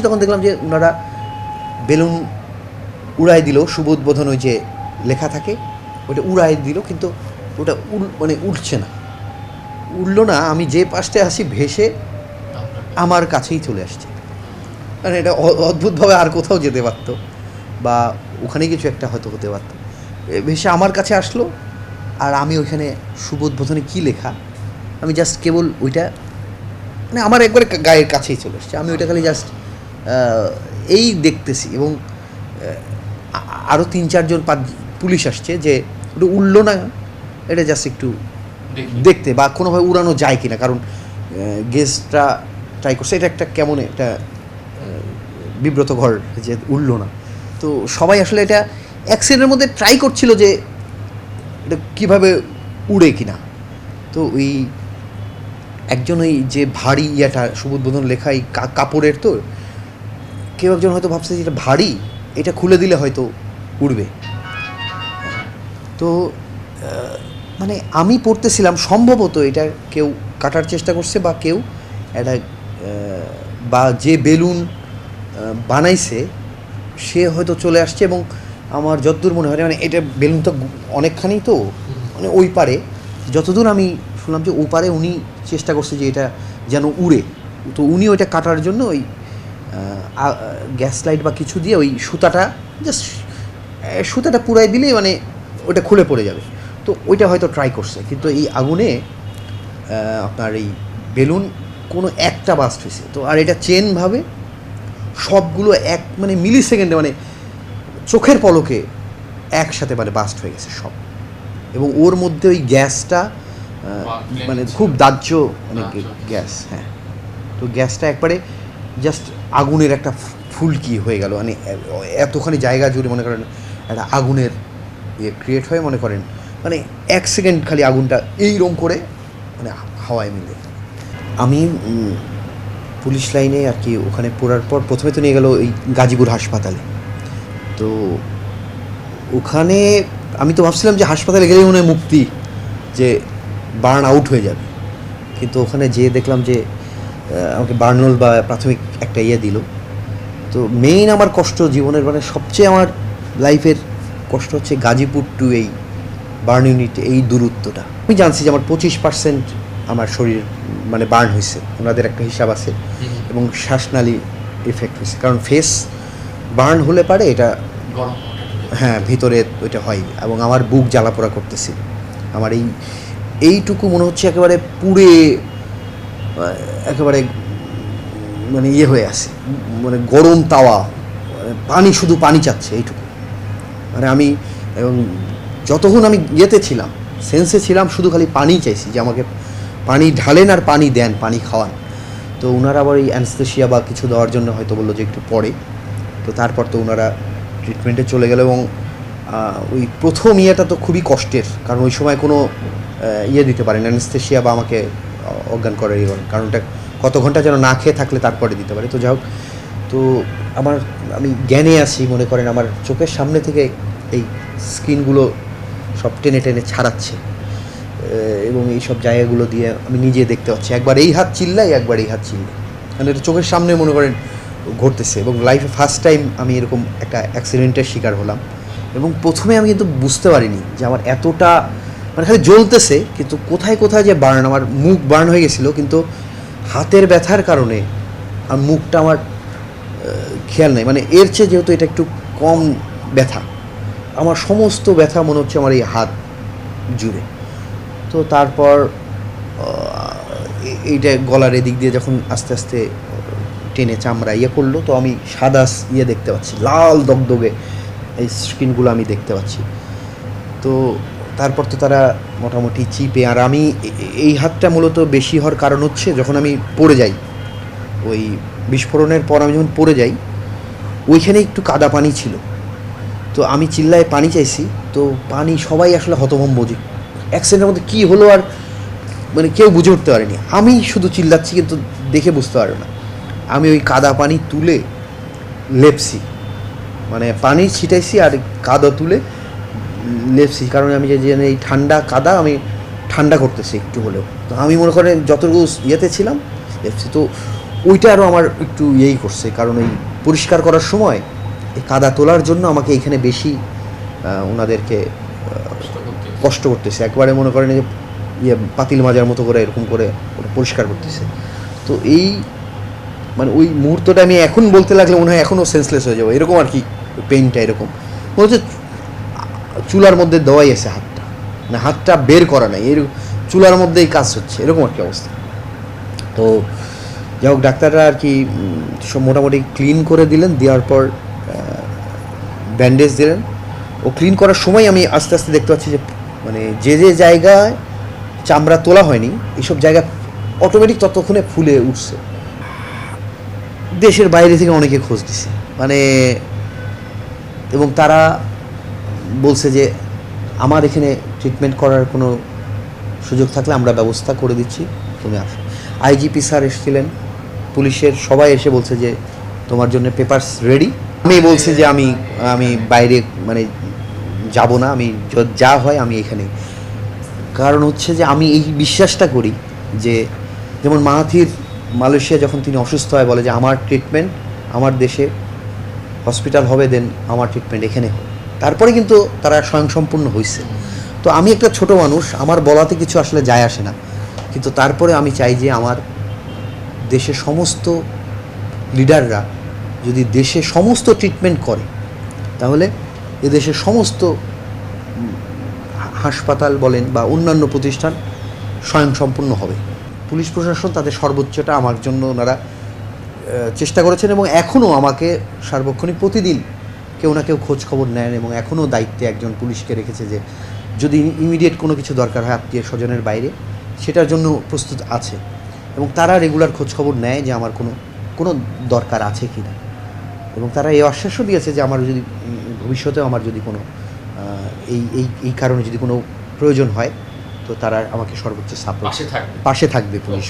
তখন দেখলাম যে ওনারা বেলুন উড়াই দিল, শুভ উদ্বোধন ওই যে লেখা থাকে ওটা উড়াই দিল, কিন্তু ওটা মানে উঠছে না, উঠলো না। আমি যে পাশে আসি ভেসে আমার কাছেই চলে আসছে, মানে এটা অদ্ভুতভাবে আর কোথাও যেতে পারত বা ওখানে কিছু একটা হয়তো হতে পারত, ভেসে আমার কাছে আসলো। আর আমি ওইখানে শুভ উদ্বোধনে কী লেখা, আমি জাস্ট কেবল ওইটা মানে আমার একবারে গায়ের কাছেই চলে এসছে, আমি ওইটা খালি জাস্ট এই দেখতেছি। এবং আরও 3-4 জন পুলিশ আসছে যে ওটা উড়লো না, এটা জাস্ট একটু দেখতে বা কোনোভাবে উড়ানো যায় কি না, কারণ গেস্টটা ট্রাই করছে, এটা একটা কেমন একটা বিব্রত ঘর যে উড়লো না। তো সবাই আসলে এটা অ্যাক্সিডেন্টের মধ্যে ট্রাই করছিল যে এটা কীভাবে উড়ে কিনা। তো ওই একজন ওই যে ভারী ইয়াটা শুভ উদ্বোধন লেখা এই কাপড়ের, তো কেউ একজন হয়তো ভাবছে যে এটা ভারী, এটা খুলে দিলে হয়তো উড়বে। তো মানে আমি পড়তেছিলাম সম্ভবত এটা কেউ কাটার চেষ্টা করছে বা কেউ এটা বা যে বেলুন বানাইছে সে হয়তো চলে আসছে। এবং আমার যতদূর মনে হয় মানে এটা বেলুন তো অনেকখানি, তো মানে ওই পারে যতদূর আমি শুনলাম যে ও পারে উনি চেষ্টা করছে যে এটা যেন উড়ে, তো উনি ওইটা কাটার জন্য ওই গ্যাস লাইট বা কিছু দিয়ে ওই সুতাটা পুরাই দিলেই মানে ওটা খুলে পড়ে যাবে। তো ওইটা হয়তো ট্রাই করছে, কিন্তু এই আগুনে আপনার এই বেলুন কোনো একটা বাস্ট হয়েছে। তো আর এটা চেনভাবে সবগুলো মানে মিলি সেকেন্ডে মানে চোখের পলকে একসাথে মানে বাস্ট হয়ে গেছে সব। এবং ওর মধ্যে ওই গ্যাসটা মানে খুব দাহ্য মানে গ্যাস, হ্যাঁ। তো গ্যাসটা একবারে জাস্ট আগুনের একটা ফুলকি হয়ে গেল, মানে এতখানি জায়গা জুড়ে মনে করেন একটা আগুনের ক্রিয়েট হয়ে মনে করেন মানে 1 সেকেন্ড খালি আগুনটা এইরকম করে মানে হাওয়ায় মিলে। আমি পুলিশ লাইনে আর কি ওখানে পড়ার পর প্রথমে তো নিয়ে গেল এই গাজীপুর হাসপাতালে। তো ওখানে আমি তো ভাবছিলাম যে হাসপাতালে গেলেই মনে হয় মুক্তি, যে বার্ন আউট হয়ে যাবে, কিন্তু ওখানে যেয়ে দেখলাম যে আমাকে বার্নল বা প্রাথমিক একটা দিল। তো মেইন আমার কষ্ট জীবনের মানে সবচেয়ে আমার লাইফের কষ্ট হচ্ছে গাজীপুর টু এই বার্ন ইউনিট, এই দূরত্বটা। আমি জানছি যে আমার 25% আমার শরীর মানে বার্ন হয়েছে, ওনাদের একটা হিসাব আছে, এবং শ্বাসনালী এফেক্ট হয়েছে, কারণ ফেস বার্ন হলে পারে এটা হ্যাঁ ভিতরে ওইটা হয়। এবং আমার বুক জ্বালাপোড়া করতেছে, আমার এইটুকু মনে হচ্ছে একেবারে পুড়ে একেবারে মানে হয়ে আছে, মানে গরম তাওয়া, পানি শুধু পানি চাচ্ছে এইটুকু। মানে আমি এবং যতক্ষণ আমি ছিলাম সেন্সে ছিলাম, শুধু খালি পানি চাইছি যে আমাকে পানি ঢালেন আর পানি দেন, পানি খাওয়ান। তো ওনারা আবার এই অ্যানেস্থেসিয়া বা কিছু দেওয়ার জন্য হয়তো বললো যে একটু পরে। তো তারপর তো ওনারা ট্রিটমেন্টে চলে গেল। এবং ওই প্রথম ইয়েটা তো খুবই কষ্টের, কারণ ওই সময় কোনো দিতে পারেন অ্যানেস্থেসিয়া বা আমাকে অজ্ঞান করার কারণ ওটা কত ঘন্টা যেন না খেয়ে থাকলে তারপরে দিতে পারে। তো যাই হোক, তো আমি জ্ঞানে আছি মনে করেন, আমার চোখের সামনে থেকে এই স্কিনগুলো সব টেনে টেনে ছাড়াচ্ছে, এবং এই সব জায়গাগুলো দিয়ে আমি নিজে দেখতে পাচ্ছি, একবার এই হাত চিল্লাই একবার এই হাত চিল্লাই, কারণ এটা চোখের সামনে মনে করেন ঘটতেছে। এবং লাইফে ফার্স্ট টাইম আমি এরকম একটা অ্যাক্সিডেন্টের শিকার হলাম। এবং প্রথমে আমি কিন্তু বুঝতে পারিনি যে আমার এতটা মানে খালি জ্বলতেছে, কিন্তু কোথায় কোথায় যে বার্ন, আমার মুখ বার্ন হয়ে গেছিলো, কিন্তু হাতের ব্যথার কারণে আর মুখটা আমার খেয়াল নেই। মানে এর চেয়ে যেহেতু এটা একটু কম ব্যথা, আমার সমস্ত ব্যথা মনে হচ্ছে আমার এই হাত জুড়ে। তো তারপর এইটা গলার এদিক দিয়ে যখন আস্তে আস্তে টেনে চামড়া করলো, তো আমি সাদা দেখতে পাচ্ছি, লাল দগদগে এই স্কিনগুলো আমি দেখতে পাচ্ছি। তো তারপর তো তারা মোটামুটি চিপে, আর আমি এই হাতটা মূলত বেশি হওয়ার কারণ হচ্ছে যখন আমি পড়ে যাই, ওই বিস্ফোরণের পর আমি যখন পড়ে যাই ওইখানে একটু কাদা পানি ছিল, তো আমি চিল্লায় পানি চাইছি, তো পানি সবাই আসলে হতভম্ব যে অ্যাক্সিডেন্টের মধ্যে কী হলো, আর মানে কেউ বুঝে উঠতে পারেনি। আমি শুধু চিল্লাচ্ছি কিন্তু দেখে বুঝতে পারবে না। আমি ওই কাদা পানি তুলে লেপসি, মানে পানি ছিটাইছি আর কাদা তুলে লেপসি, কারণ আমি যে এই ঠান্ডা কাদা আমি ঠান্ডা করতেছি একটু হলেও। তো আমি মনে করেন যতটুকু ছিলাম লেপসি। তো ওইটা আরও আমার একটু ইয়েই করছে, কারণ এই পরিষ্কার করার সময় এই কাদা তোলার জন্য আমাকে এখানে বেশি ওনাদেরকে কষ্ট করতেছে, একবারে মনে করেন যে ইয়ে পাতিল মাজার মতো করে এরকম করে ওটা পরিষ্কার করতেছে। তো এই মানে ওই মুহূর্তটা আমি এখন বলতে লাগলে মনে হয় এখনও সেন্সলেস হয়ে যাবো, এরকম আর কি। পেইনটা এরকম মনে হচ্ছে চুলার মধ্যে দেওয়াই আছে হাতটা, না হাতটা বের করা নাই, এর চুলার মধ্যেই কাজ হচ্ছে, এরকম আর কি অবস্থা। তো যাই হোক, ডাক্তাররা আর কি সব মোটামুটি ক্লিন করে দিলেন, দেওয়ার পর ব্যান্ডেজ দিলেন। ও ক্লিন করার সময় আমি আস্তে আস্তে দেখতে পাচ্ছি যে মানে যে যে জায়গায় চামড়া তোলা হয়নি এইসব জায়গা অটোমেটিক ততক্ষণে ফুলে উঠছে। দেশের বাইরে থেকে অনেকে খোঁজ দিছে মানে, এবং তারা বলছে যে আমার এখানে ট্রিটমেন্ট করার কোনো সুযোগ থাকলে আমরা ব্যবস্থা করে দিচ্ছি, তুমি আসো। আইজিপি স্যার এসেছিলেন, পুলিশের সবাই এসে বলছে যে তোমার জন্য পেপারস রেডি। আমি বলছি যে আমি বাইরে মানে যাব না, আমি যা হয় আমি এখানে। কারণ হচ্ছে যে আমি এই বিশ্বাসটা করি যে যেমন মাহাথির মালয়েশিয়া যখন তিনি অসুস্থ হয় বলে যে আমার ট্রিটমেন্ট আমার দেশে হসপিটাল হবে, দেন আমার ট্রিটমেন্ট এখানে হবে। তারপরে কিন্তু তারা স্বয়ংসম্পূর্ণ হয়েছে। তো আমি একটা ছোট মানুষ, আমার বলাতে কিছু আসলে যায় আসে না, কিন্তু তারপরে আমি চাই যে আমার দেশের সমস্ত লিডাররা যদি দেশে সমস্ত ট্রিটমেন্ট করে তাহলে এদেশের সমস্ত হাসপাতাল বলেন বা অন্যান্য প্রতিষ্ঠান স্বয়ংসম্পূর্ণ হবে। পুলিশ প্রশাসন তাদের সর্বোচ্চটা আমার জন্য ওনারা চেষ্টা করেছেন এবং এখনও আমাকে সার্বক্ষণিক প্রতিদিন কেউ না কেউ খোঁজ খবর নেন এবং এখনও দায়িত্বে একজন পুলিশকে রেখেছে যে যদি ইমিডিয়েট কোনো কিছু দরকার হয় আত্মীয় স্বজনের বাইরে সেটার জন্য প্রস্তুত আছে, এবং তারা রেগুলার খোঁজ খবর নেয় যে আমার কোনো দরকার আছে কি না, এবং তারা এই আশ্বাসও দিয়েছে যে আমার যদি ভবিষ্যতেও আমার যদি কোনো এই কারণে যদি কোনো প্রয়োজন হয় তো তারা আমাকে সর্বোচ্চ সাপোর্ট পাশে থাকবে পুলিশ।